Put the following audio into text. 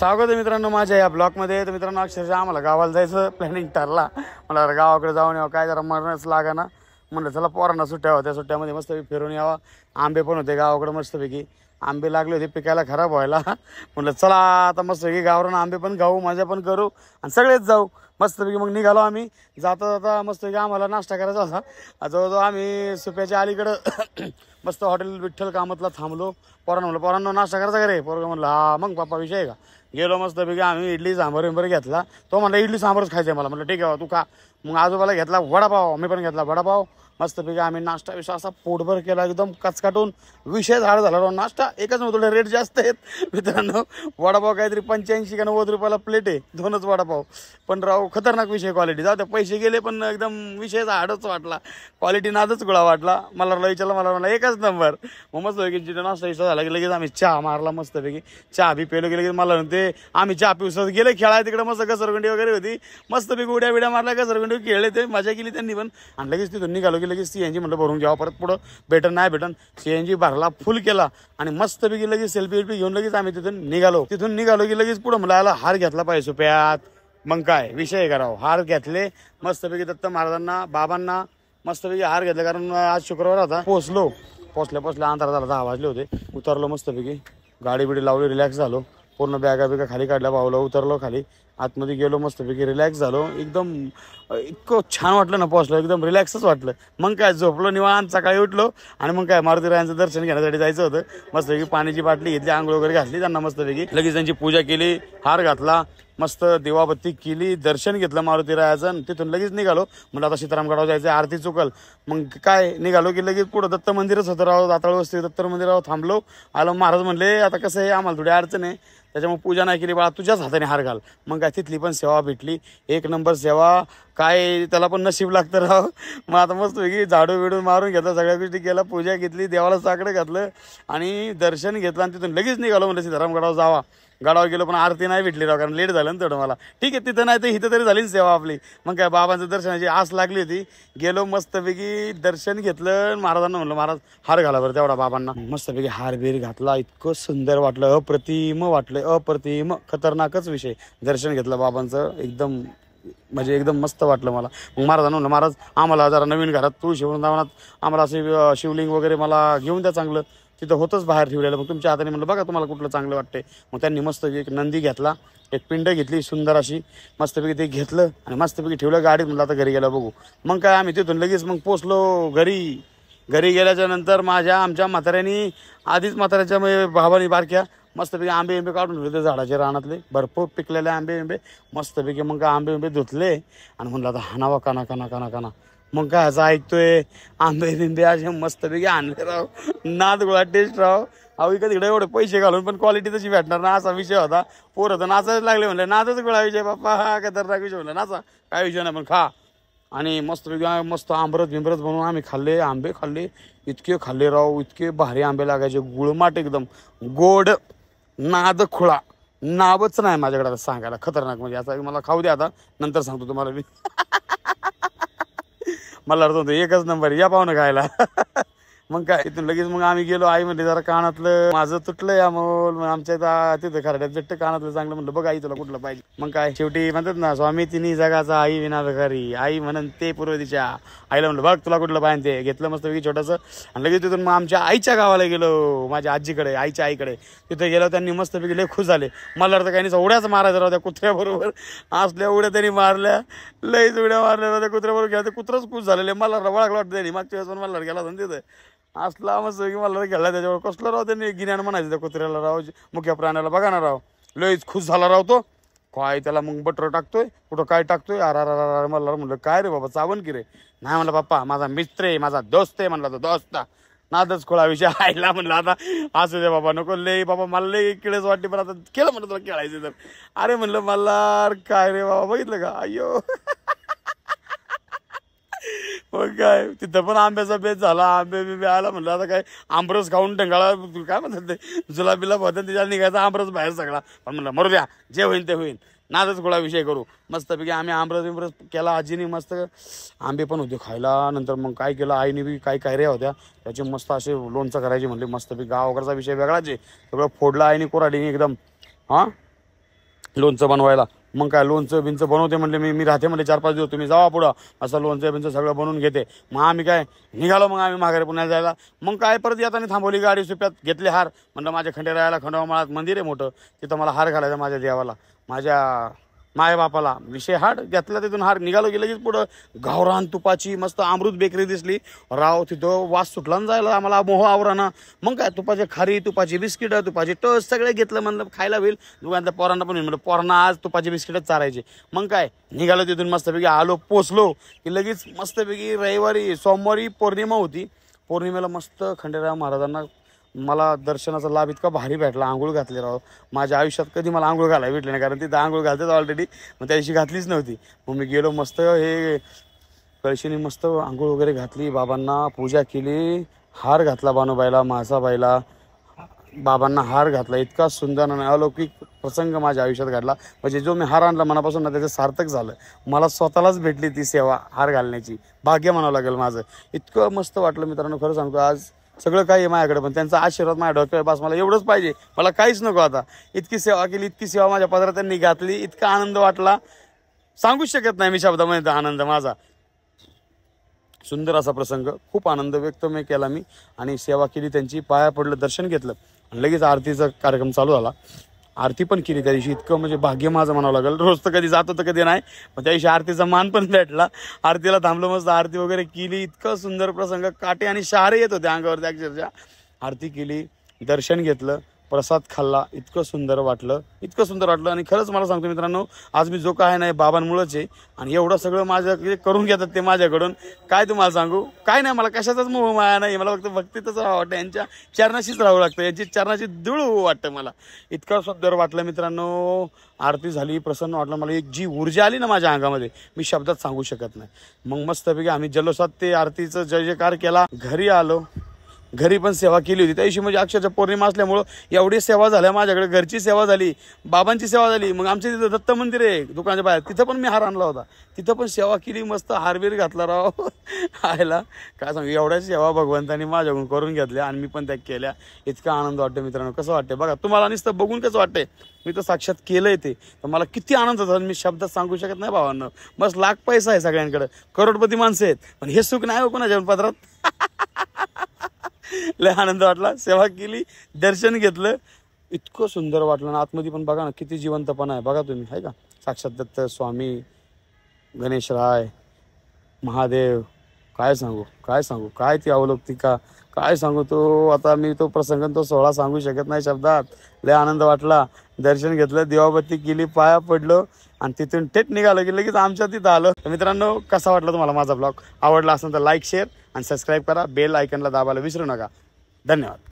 स्वागत आहे मित्रांनो माझ्या या ब्लॉगमध्ये. तर मित्रांनो अक्षरशः आम्हाला गावाला जायचं प्लॅनिंग ठरला. मला गावाकडे जाऊन यावं, काय जरा मरणच लागा ना. म्हणलं चला पोरांना सुट्ट्या होत्या, सुट्ट्यामध्ये मस्त फिरून यावा. आंबे पण होते गावाकडे मस्तपैकी, आंबे लागले होते पिकायला खराब व्हायला. म्हणलं चला आता मस्तपैकी गावरान आंबे पण खाऊ, मजा पण करू आणि सगळेच जाऊ मस्तपैकी. मग निघालो आम्ही. जाता जाता मस्तपैकी आम्हाला नाश्ता करायचा होता. जवळजवळ आम्ही सुप्याच्या अलीकडं मस्त हॉटेल विठ्ठल कामतला थांबलो. पोरांना नाश्ता करायचा का रे? पोरगा म्हणलं हा. मग पप्पा विषय आहे का? गेलो मस्तपैकी आम्ही इडली सांबार विंबर घेतला. तो म्हणला इडली सांबारच खायचं आहे मला. म्हटलं ठीक आहे तू खा. मग आजोबाला घेतला वडापाव, मी पण घेतला वडापाव. मस्तपैकी आम्ही नाश्ता विषय असा पोटभर केला, एकदम कचकाटून विषय झाड झाला राव. नाश्ता एकच नव्हतं, थोडे रेट जास्त आहेत मित्रांनो. वडापाव काहीतरी 85 का 90 रुपयाला प्लेट आहे, 2च वडापाव. पण राव खतरनाक विषय, क्वालिटी जाऊ त्या पैसे गेले पण एकदम विषयचा हाडच वाटला, क्वालिटी नादच गुळा वाटला. मला विचारलं, मला म्हणला एकच नंबर. मग मस्तपैकी जिथं नाश्ता विषय झाला की लगेच आम्ही चहा मारला मस्तपैकी. चहा बी पेलो की लगेच मला म्हणते आम्ही चहा पिवसत गेले खेळाय तिकडे. मस्त घसरगुंडी वगैरे होती, मस्तपैकी उड्या बिड्या मारल्या, घसरगुंडी खेळले, ते मजा केली त्यांनी पण. आणि लगेच तिथून निघालो की लगेच CNG म्हटलं भरून घ्यावं, परत पुढं भेटन नाही भेटन. CNG भरला, फुल केला आणि मस्तपैकी लगेच सेल्फी घेऊन लगेच आम्ही तिथून निघालो की लगेच पुढं मला हार घेतला पाहिजे सुप्यात. मग काय विषय करावं, हार घेतले मस्तपैकी दत्त महाराजांना बाबांना मस्तपैकी हार घेतले. कारण आज शुक्रवार होता. पोचल्या अंधार झाला, 10 वाजले होते. उतरलो मस्तपैकी, गाडी बिडी लावली, रिलॅक्स झालो. पूर्ण बॅगा बिगा खाली काढल्या, पावलं उतरलो खाली, आतमध्ये गेलो मस्तपैकी, रिलॅक्स झालो. एकदम इतकं छान वाटलं ना पोचलो, एकदम रिलॅक्सच वाटलं. मग काय झोपलो निवांत, सकाळी उठलो आणि मग काय मारुतीरायांचं दर्शन घेण्यासाठी जायचं होतं. मस्तपैकी पाण्याची बाटली घेतली, आंघोळ वगैरे घातली त्यांना मस्तपैकी. लगेच त्यांची पूजा केली, हार घातला, मस्त दिवाबत्ती केली, दर्शन घेतलं मारुतीरायाचं. तिथून लगेच निघालो. म्हणलं आता सीतारामगडावर जायचं, आरती चुकल. मग काय निघालो की लगेच पुढं दत्त मंदिरच होतं राव, दाताळ वस्ती दत्त मंदिरावर थांबलो. आलो. महाराज म्हणले आता कसं आहे, आम्हाला थोडी अडचण आहे, त्याच्यामुळे पूजा नाही केली बाळा, तुझ्याच हाताने हार घाल. मग काय तिथली पण सेवा भेटली, 1 नंबर सेवा. काय त्याला पण नशीब लागतं राव. मग आता मस्त वेगळी झाडू बिडून मारून घेतलं, सगळ्या गोष्टी केल्या, पूजा घेतली, देवाला साकडं घातलं आणि दर्शन घेतलं. आणि तिथून लगेच निघालो. म्हणलं सीतारामगडावर जावा. गडावर गेलो पण आरती नाही भेटली राव, कारण लेट झालं ना तेवढं मला. ठीक आहे तिथं नाही तर इथं तरी झाली सेवा आपली. मग काय बाबांचं दर्शनाची आस लागली होती. गेलो मस्तपैकी, दर्शन घेतलं. महाराजांना म्हणलं महाराज हार घाला बरं तेवढा बाबांना. मस्तपैकी हार बीर घातला, इतकं सुंदर वाटलं, अप्रतिम वाटलं, अप्रतिम खतरनाकच विषय. दर्शन घेतलं बाबांचं, एकदम म्हणजे एकदम मस्त वाटलं मला. मग महाराजांना म्हणलं महाराज आम्हाला जरा नवीन घरात तुळशी वृंदावनात आम्हाला असे शिवलिंग वगैरे मला घेऊन द्या चांगलं. तिथं होतंच बाहेर ठेवलेलं. मग तुमच्या हाताने म्हणलं बघा तुम्हाला कुठलं चांगलं वाटतंय. मग त्यांनी मस्त एक नंदी घेतला, एक पिंड घेतली सुंदर अशी, मस्तपैकी ते घेतलं आणि मस्तपैकी ठेवलं गाडीत. म्हणलं आता घरी गेलं बघू. मग काय आम्ही तिथून लगेच मग पोचलो घरी. गेल्याच्या नंतर आमच्या म्हाताऱ्यानी आधीच म्हाताऱ्याच्या भावानी बारक्या मस्तपैकी आंबे काढून ठेवले ते झाडाचे रानातले, भरपूर पिकलेले आंबे मस्तपैकी. मग आंबे धुतले आणि म्हणलं आता हाणावा काना. मग काय असं ऐकतोय आंबे असे मस्तपैकी आणले राव, नाद गोळा टेस्ट राव. अहो इकडे तिकडे एवढे पैसे घालून पण क्वालिटी तशी भेटणार ना, असा विषय होता. पोरं तर नाचायला लागले, म्हणले नादच गोळा विषय बाप्पा, हा खतरनाक विषय. म्हणलं नाचा काय विषय नाही पण खा. आणि मस्तपैकी मस्त आंबरस बनवून आम्ही खाल्ले, आंबे खाल्ले, इतके खाल्ले राव, इतके भारी आंबे लागायचे, गुळमाट एकदम गोड, नाद खुळा, नावच नाही माझ्याकडे आता सांगायला. खतरनाक म्हणजे आता मला खाऊ द्या, आता नंतर सांगतो तुम्हाला मी. मला अर्थ होतं एकच नंबर, या पाहुणं खायला. मग काय तिथून लगेच मग आम्ही गेलो. आई म्हणली जरा कानातलं माझं तुटलं या मग आमच्या तिथं खरड्यात जट्ट कानातलं चांगलं. म्हणलं बघ आई तुला कुठलं पाहिजे. मग काय शेवटी म्हणतात ना स्वामी तिन्ही जगाचा आई विना भिकारी, आई म्हणून ते पूर्व दिशा. आईला म्हणलं बघ तुला कुठलं पाहिजे ते घेतलं मस्त वेगळी छोटंसं. आणि लगेच तिथून मग आमच्या आईच्या गावाला गेलो, माझ्या आजीकडे, आईच्या आईकडे. तिथे गेलो, त्यांनी मस्तपैकी लय खुश झाले. मला अर्थ काही नाही उड्याच मारायचं राहत्या कुत्र्याबरोबर, असल्या उड्या त्यांनी मारल्या, लईच उड्या मारल्या राहत्या कुत्र्याबरोबर. घ्या ते कुत्रंच खुश झालेले. मला वळखलं वाटतं त्यांनी, मागच्या वेळेस मला गेला होता तिथं, असला मस्त की मला घ्यायला त्याच्यावर कसलं राव. त्यांनी गिन्यान म्हणायचं त्या कुत्र्याला राव, मुख्या प्राण्याला. बघा ना राव, लयच खुश झाला राव तो. काय त्याला मग बटर टाकतोय, कुठं काय टाकतोय, अरा मला म्हणलं काय रे बाबा चावण की रे. नाही म्हणलं बाप्पा माझा मित्र आहे, माझा दोस्त आहे. म्हणला तो दोस्त नादच खोळा विषय. आईला म्हणलं आता असू दे बाबा, नको लय बाबा, मला लय किळच वाटते पण आता केलं म्हणलं तुला खेळायचं तर. अरे म्हणलं मला काय रे बाबा, बघितलं का अय्यो. मग काय तिथं पण आंब्याचा बेस झाला, आंबे आला. म्हणलं आता काय आंबरस खाऊन ढंगाळा काय म्हणतात ते जुलाबीला होतं, त्याच्याला निघायचा आंबरस बाहेर सगळा. पण म्हणलं मरू द्या, जे होईल ते होईल, नादच गोळा विषय करू. मस्तपैकी आम्ही आंबरस केला. आजीने मस्त आंबे पण होते खायला. नंतर मग काय केलं आईने बी काही कैऱ्या होत्या, त्याचे मस्त असे लोणचं करायचे म्हणले. मस्तपैकी गावाकडचा विषय वेगळाच आहे, सगळं फोडला आईने कोराडीने एकदम. हां लोणचं बनवायला. मग काय लोणचं बिंचं बनवते म्हणले, मी राहते म्हणले 4-5 दिवस, तुम्ही जावा पुढं, असं लोणचं बिंचं सगळं बनवून घेते. मग आम्ही काय निघालो, मग आम्ही माघारी पुण्याला जायला. मग काय परत येताना थांबवली गाडी, सुप्यात घेतले हार. म्हणलं माझ्या खंडेरायाला, खंडोबा माळात मंदिर आहे मोठं, तिथं मला हार घालायचा माझ्या देवाला, माझ्या माय बापाला. विषय हार घेतला, तिथून हार निघालो की लगेच पुढं गावरान तुपाची मस्त अमृत बेकरी दिसली. राव तिथं वास सुटला ना जायला आम्हाला, मोह आवराना. मग काय तुपाचे खारी, तुपाची बिस्किट, तुपाची टोस्ट सगळे घेतलं. म्हणलं खायला होईल. दुकानातल्या पोरांना पण म्हणलं पोरांना आज तुपाची बिस्किटच चारायचे. मग काय निघालो तिथून मस्तपैकी आलो, पोचलो की लगेच मस्तपैकी रविवारी सोमवारी पौर्णिमा होती. पौर्णिमेला मस्त खंडेराय महाराजांना मला दर्शनाचा लाभ इतका भारी भेटला. आंघोळ घातली राव, माझ्या आयुष्यात कधी मला आंघोळ घालायला भेटली नाही, कारण तिथं आंघोळ घालतेच ऑलरेडी, मग त्या दिवशी घातलीच नव्हती. मग मी गेलो मस्त हे कळशीने मस्त आंघोळ वगैरे घातली, बाबांना पूजा केली, हार घातला बानूबाईला, मासाबाईला, बाबांना हार घातला. इतका सुंदर आणि अलौकिक प्रसंग माझ्या आयुष्यात घडला. म्हणजे जो मी हार आणला मनापासून ना, त्याचं सार्थक झालं. मला स्वतःलाच भेटली ती सेवा, हार घालण्याची भाग्य म्हणावं लागेल माझं. इतकं मस्त वाटलं मित्रांनो, खरं सांगतो. आज सगळं काही आहे माझ्याकडे, पण त्यांचा आशीर्वाद माझ्या डोक्यावर बस, मला एवढंच पाहिजे, मला काहीच नको आता. इतकी सेवा केली, इतकी सेवा माझ्या पदरात त्यांनी घातली, इतका आनंद वाटला, सांगूच शकत नाही मी शब्दामध्ये आनंद माझा. सुंदर असा प्रसंग, खूप आनंद व्यक्त केला मी, आणि सेवा केली त्यांची, पाया पडलं, दर्शन घेतलं, आणि लगेच आरतीचा कार्यक्रम चालू झाला. आरती पण केली त्या दिवशी. इतकं म्हणजे भाग्य माझं म्हणावं लागेल. रोज तर कधी जातो तर कधी नाही, पण त्या दिवशी आरतीचा मान पण भेटला. आरतीला थांबलो, मस्त आरती वगैरे केली. इतकं सुंदर प्रसंग, काटे आणि शहारे येत होते अंगावरती अक्षरशः. आरती केली, दर्शन घेतलं, प्रसाद खाल्ला. इतकं सुंदर वाटलं, इतकं सुंदर वाटलं. आणि खरंच मला सांगतो मित्रांनो, आज मी जो काय नाही बाबांमुळेच आहे. आणि एवढं सगळं माझ्या करून घेतात ते माझ्याकडून, काय तुम्हाला सांगू. काय नाही, मला कशाचाच मोह माया नाही, मला फक्त भक्तीतच राहावं वाटतं, यांच्या चरणाशीच राहावं लागतं, यांची चरणाची धूळ होऊ वाटतं मला. इतकं सुंदर वाटलं मित्रांनो. आरती झाली, प्रसन्न वाटलं मला. एक जी ऊर्जा आली ना माझ्या अंगामध्ये, मी शब्दात सांगू शकत नाही. मग मस्तपैकी आम्ही जल्लोषात ते आरतीचं जय जयकार केला. घरी आलो, घरी पण सेवा केली होती त्या दिवशी. म्हणजे अक्षरशः पौर्णिमा असल्यामुळं एवढी सेवा झाल्या माझ्याकडे. घरची सेवा झाली, बाबांची सेवा झाली. मग आमच्या तिथं दत्त मंदिर आहे दुकानाच्या बाहेर, तिथं पण मी हार आणला होता, तिथं पण सेवा केली, मस्त हारबीर घातला राव. आयला काय सांगू, एवढ्या सेवा भगवंतांनी माझ्याकडून करून घेतल्या, आणि मी पण त्या केल्या. इतका आनंद वाटतो मित्रांनो. कसं वाटतं बघा तुम्हाला, नुसतं बघून कसं वाटतंय, मी तर साक्षात केलंय ते, तर मला किती आनंद होता मी शब्दात सांगू शकत नाही भावांनो. बस लाख पैसा आहे सगळ्यांकडे, करोडपती माणसं आहेत, पण हे सुख नाही हो कोणाच्या पदरात. लय आनंद वाटला, सेवा केली, दर्शन घेतलं, इतकं सुंदर वाटलं ना. आतमध्ये पण बघा ना किती जिवंतपणा आहे, बघा तुम्ही, आहे का. साक्षात दत्त स्वामी, गणेशराय, महादेव, काय सांगू काय सांगू, काय ती अवलोकतिका, काय सांगू. तो आता मी तो प्रसंग, तो सोहळा सांगू शकत नाही शब्दात. लय आनंद वाटला, दर्शन घेतलं, दिवाबत्ती केली, पाया पडलो, आणि तिथून थेट निघालो की लगेच आमच्या तिथं आलो. तर मित्रांनो, कसा वाटला तुम्हाला माझा ब्लॉग? आवडला असेल तर लाईक, शेअर आणि सबस्क्राईब करा. बेल आयकनला दाबायला विसरू नका. धन्यवाद.